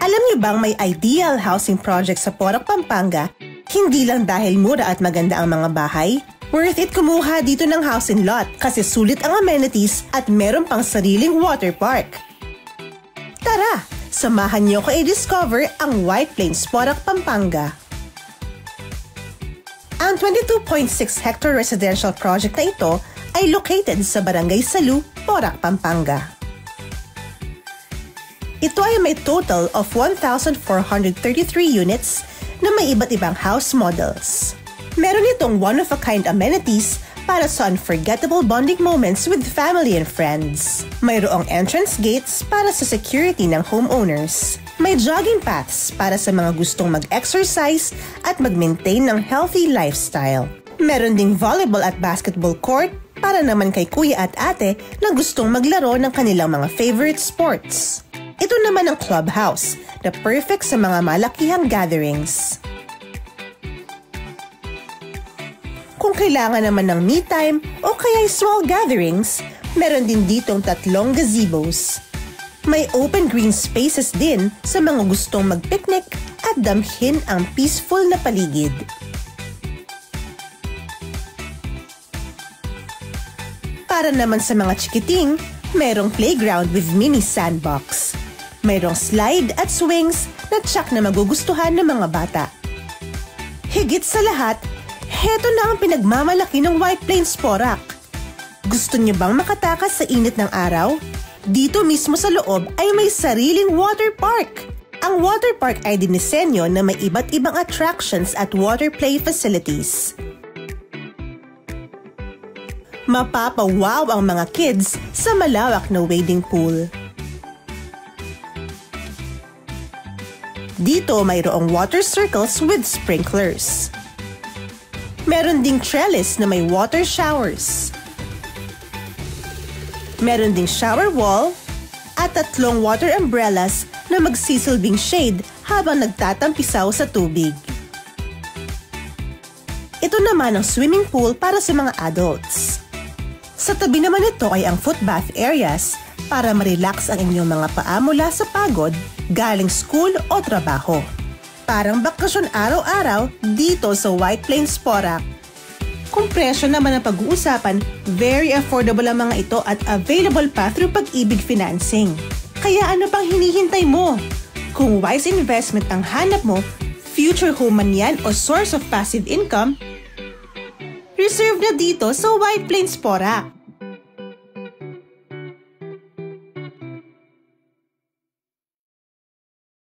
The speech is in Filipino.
Alam niyo bang may ideal housing project sa Porac, Pampanga? Hindi lang dahil mura at maganda ang mga bahay. Worth it kumuha dito ng house and lot kasi sulit ang amenities at meron pang sariling water park. Tara, samahan niyo ko i-discover ang White Plains, Porac, Pampanga. Ang 22.6 hectare residential project na ito ay located sa Barangay Salu, Porac, Pampanga. Ito ay may total of 1,433 units na may iba't ibang house models. Meron itong one-of-a-kind amenities para sa unforgettable bonding moments with family and friends. Mayroong entrance gates para sa security ng homeowners. May jogging paths para sa mga gustong mag-exercise at mag-maintain ng healthy lifestyle. Meron ding volleyball at basketball court para naman kay kuya at ate na gustong maglaro ng kanilang mga favorite sports. Ito naman ang clubhouse na perfect sa mga malakihang gatherings. Kung kailangan naman ng me time o kaya small gatherings, meron din ditong 3 gazebos. May open green spaces din sa mga gustong mag-picnic at damhin ang peaceful na paligid. Para naman sa mga chikiting, merong playground with mini sandbox. Mayroong slide at swings na tsak na magugustuhan ng mga bata. Higit sa lahat, heto na ang pinagmamalaki ng White Plains, Porac. Gusto niyo bang makatakas sa init ng araw? Dito mismo sa loob ay may sariling water park. Ang water park ay dinisenyo na may iba't ibang attractions at water play facilities. Mapapawaw ang mga kids sa malawak na wading pool. Dito mayroong water circles with sprinklers. Meron ding trellis na may water showers. Meron ding shower wall at 3 water umbrellas na magsisilbing shade habang nagtatampisaw sa tubig. Ito naman ang swimming pool para sa mga adults. Sa tabi naman ito ay ang foot bath areas para ma-relax ang inyong mga paa mula sa pagod, galing school o trabaho. Parang bakasyon araw-araw dito sa White Plains, Porac. Kung presyo naman ang pag-uusapan, very affordable ang mga ito at available pa through Pag-ibig Financing. Kaya ano pang hinihintay mo? Kung wise investment ang hanap mo, future home man yan o source of passive income, reserve na dito sa White Plains, Porac.